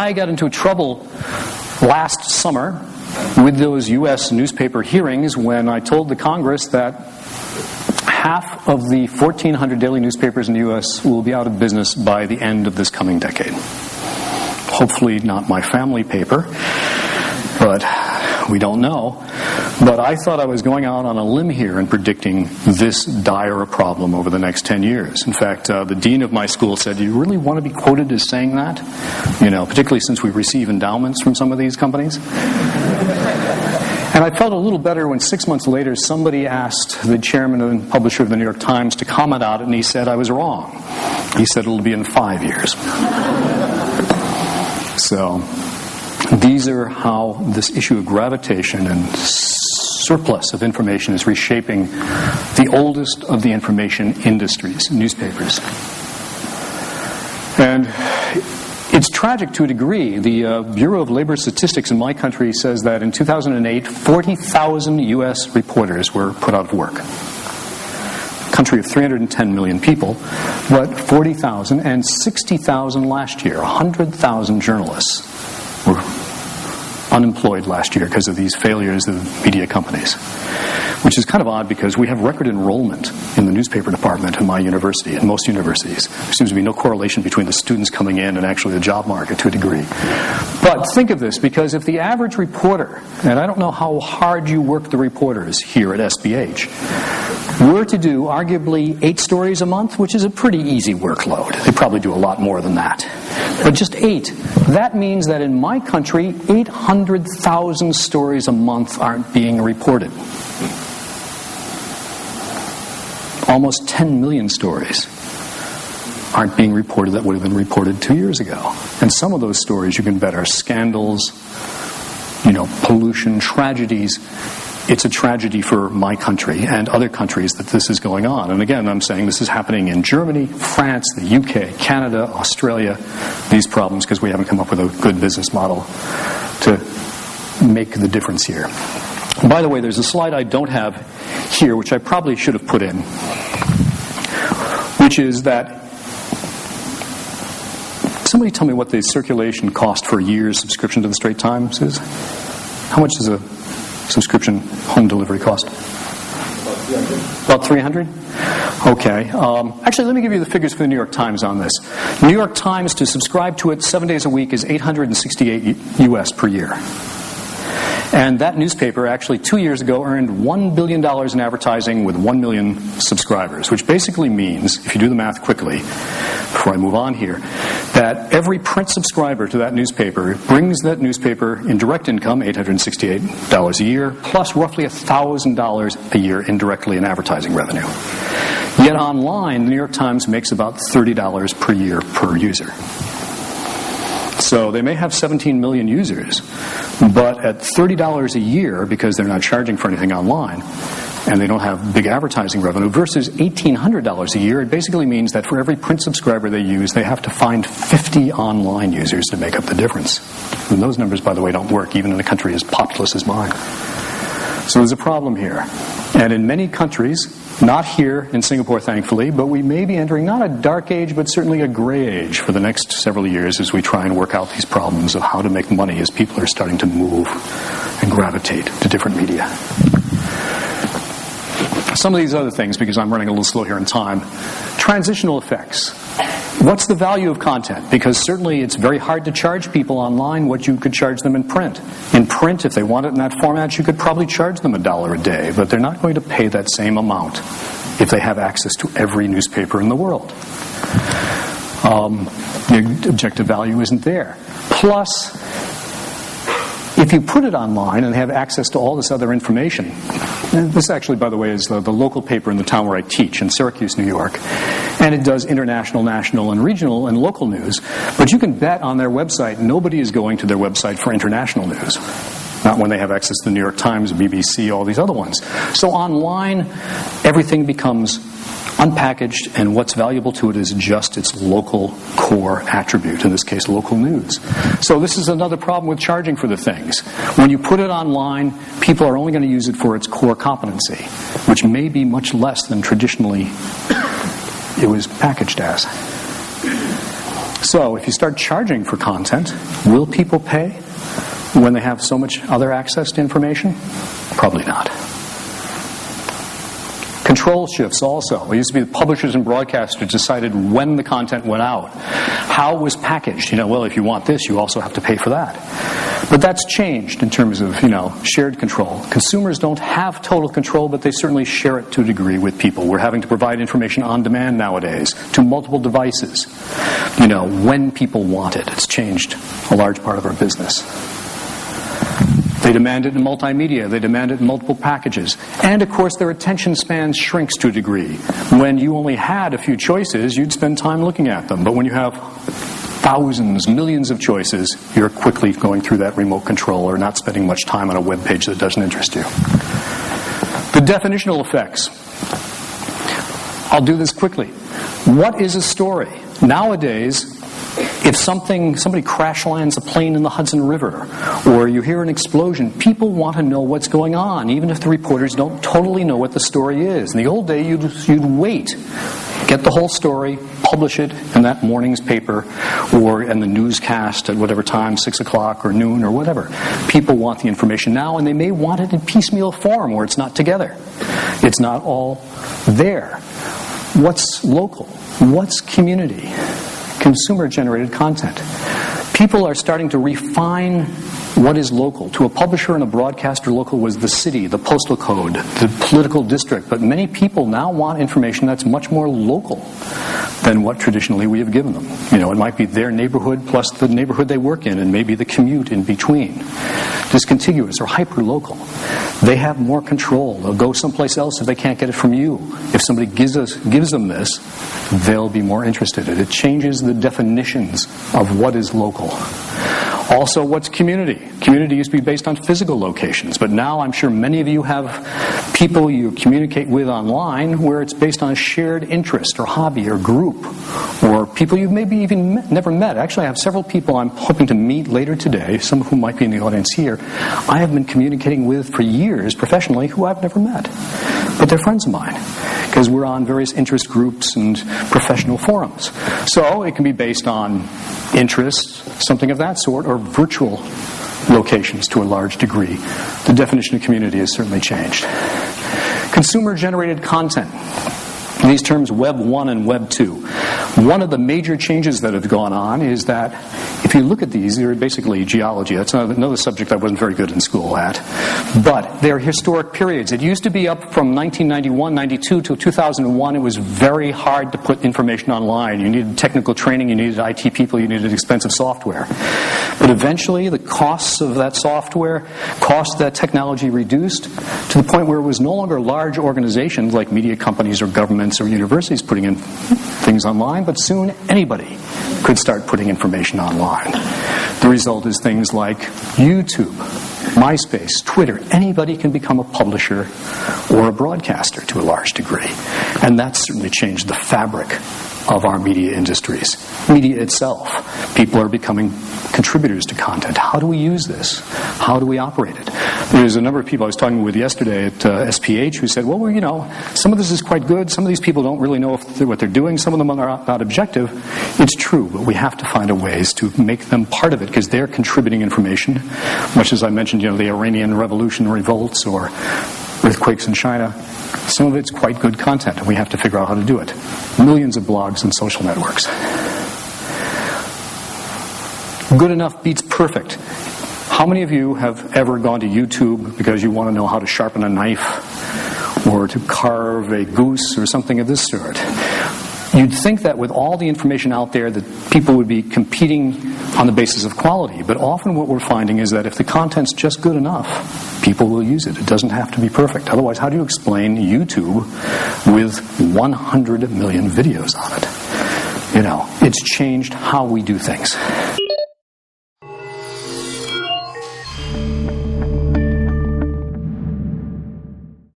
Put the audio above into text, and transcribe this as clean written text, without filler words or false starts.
I got into trouble last summer with those U.S. newspaper hearings when I told the Congress that half of the 1,400 daily newspapers in the U.S. will be out of business by the end of this coming decade. Hopefully not my family paper, but we don't know. But I thought I was going out on a limb here and predicting this dire a problem over the next 10 years. In fact, the dean of my school said, "Do you really want to be quoted as saying that? You know, particularly since we receive endowments from some of these companies." And I felt a little better when 6 months later somebody asked the chairman and publisher of the New York Times to comment on it, and he said I was wrong. He said it'll be in 5 years. So these are how this issue of gravitation and surplus of information is reshaping the oldest of the information industries, newspapers. And it's tragic to a degree. The Bureau of Labor Statistics in my country says that in 2008, 40,000 U.S. reporters were put out of work. A country of 310 million people, but 40,000 and 60,000 last year. 100,000 journalists were unemployed last year because of these failures of media companies, which is kind of odd because we have record enrollment in the newspaper department in my university, in most universities. There seems to be no correlation between the students coming in and actually the job market to a degree. But think of this, because if the average reporter, and I don't know how hard you work the reporters here at SBH, were to do arguably 8 stories a month, which is a pretty easy workload. They probably do a lot more than that. But just 8. That means that in my country, 800,000 stories a month aren't being reported. Almost 10 million stories aren't being reported that would have been reported 2 years ago. And some of those stories, you can bet, are scandals, pollution, tragedies. It's a tragedy for my country and other countries that this is going on. And again, I'm saying this is happening in Germany, France, the UK, Canada, Australia, these problems, because we haven't come up with a good business model to make the difference here. By the way, there's a slide I don't have here, which I probably should have put in, which is that somebody tell me what the circulation cost for a year's subscription to the Straits Times is. How much does a subscription home delivery cost? About 300? Okay. Actually, let me give you the figures for the New York Times on this. New York Times, to subscribe to it 7 days a week, is $868 US per year. And that newspaper actually 2 years ago earned $1 billion in advertising with 1 million subscribers, which basically means, if you do the math quickly, before I move on here, that every print subscriber to that newspaper brings that newspaper in direct income, $868 a year, plus roughly $1,000 a year indirectly in advertising revenue. Yet online, the New York Times makes about $30 per year per user. So they may have 17 million users, but at $30 a year, because they're not charging for anything online, and they don't have big advertising revenue, versus $1,800 a year, it basically means that for every print subscriber they use, they have to find 50 online users to make up the difference. And those numbers, by the way, don't work, even in a country as populous as mine. So there's a problem here. And in many countries, not here in Singapore, thankfully, but we may be entering not a dark age, but certainly a gray age for the next several years as we try and work out these problems of how to make money as people are starting to move and gravitate to different media. Some of these other things, because I'm running a little slow here in time. Transitional effects. What's the value of content? Because certainly it's very hard to charge people online what you could charge them in print. In print, if they want it in that format, you could probably charge them $1 a day, but they're not going to pay that same amount if they have access to every newspaper in the world. The objective value isn't there. Plus, if you put it online and have access to all this other information, and this actually, by the way, is the local paper in the town where I teach, in Syracuse, New York, and it does international, national, and regional and local news, but you can bet on their website nobody is going to their website for international news. Not when they have access to the New York Times, BBC, all these other ones. So online, everything becomes unpackaged, and what's valuable to it is just its local core attribute, in this case, local news. So this is another problem with charging for the things. When you put it online, people are only going to use it for its core competency, which may be much less than traditionally it was packaged as. So if you start charging for content, will people pay when they have so much other access to information? Probably not. Control shifts also. It used to be the publishers and broadcasters decided when the content went out, how it was packaged. Well, if you want this, you also have to pay for that. But that's changed in terms of, shared control. Consumers don't have total control, but they certainly share it to a degree with people. We're having to provide information on demand nowadays to multiple devices, when people want it. It's changed a large part of our business. They demand it in multimedia. They demand it in multiple packages. And, of course, their attention span shrinks to a degree. When you only had a few choices, you'd spend time looking at them. But when you have thousands, millions of choices, you're quickly going through that remote control or not spending much time on a web page that doesn't interest you. The definitional effects. I'll do this quickly. What is a story? Nowadays, if somebody crash lands a plane in the Hudson River, or you hear an explosion, people want to know what's going on, even if the reporters don't totally know what the story is. In the old day, you'd wait, get the whole story, publish it in that morning's paper, or in the newscast at whatever time, 6 o'clock or noon or whatever. People want the information now, and they may want it in piecemeal form, where it's not together. It's not all there. What's local? What's community? Consumer-generated content. People are starting to refine what is local. To a publisher and a broadcaster, local was the city, the postal code, the political district. But many people now want information that's much more local than what traditionally we have given them. It might be their neighborhood plus the neighborhood they work in, and maybe the commute in between. Discontiguous or hyper-local. They have more control. They'll go someplace else if they can't get it from you. If somebody gives them this, they'll be more interested. It changes the definitions of what is local. Also, what's community? Community used to be based on physical locations, but now I'm sure many of you have people you communicate with online where it's based on a shared interest or hobby or group, or people you've maybe even never met. Actually, I have several people I'm hoping to meet later today, some of whom might be in the audience here, I have been communicating with for years professionally who I've never met. But they're friends of mine, because we're on various interest groups and professional forums. So it can be based on interests, something of that sort, or virtual locations to a large degree. The definition of community has certainly changed. Consumer-generated content. These terms Web 1 and Web 2. One of the major changes that have gone on is that if you look at these, they're basically geology. That's another subject I wasn't very good in school at. But they're historic periods. It used to be up from 1991, 92 to 2001. It was very hard to put information online. You needed technical training, you needed IT people, you needed expensive software. But eventually the costs of that software, costs of that technology reduced to the point where it was no longer large organizations like media companies or governments or universities putting in things online, but soon anybody could start putting information online. The result is things like YouTube, MySpace, Twitter. Anybody can become a publisher or a broadcaster to a large degree. And that's certainly changed the fabric of our media industries. Media itself. People are becoming contributors to content. How do we use this? How do we operate it? There's a number of people I was talking with yesterday at SPH who said, well, some of this is quite good. Some of these people don't really know what they're doing. Some of them are not objective. It's true, but we have to find a ways to make them part of it because they're contributing information. Much as I mentioned, the Iranian Revolution revolts or earthquakes in China. Some of it's quite good content, and we have to figure out how to do it. Millions of blogs and social networks. Good enough beats perfect. How many of you have ever gone to YouTube because you want to know how to sharpen a knife or to carve a goose or something of this sort? You'd think that with all the information out there that people would be competing on the basis of quality, but often what we're finding is that if the content's just good enough, people will use it. It doesn't have to be perfect. Otherwise, how do you explain YouTube with 100 million videos on it? It's changed how we do things.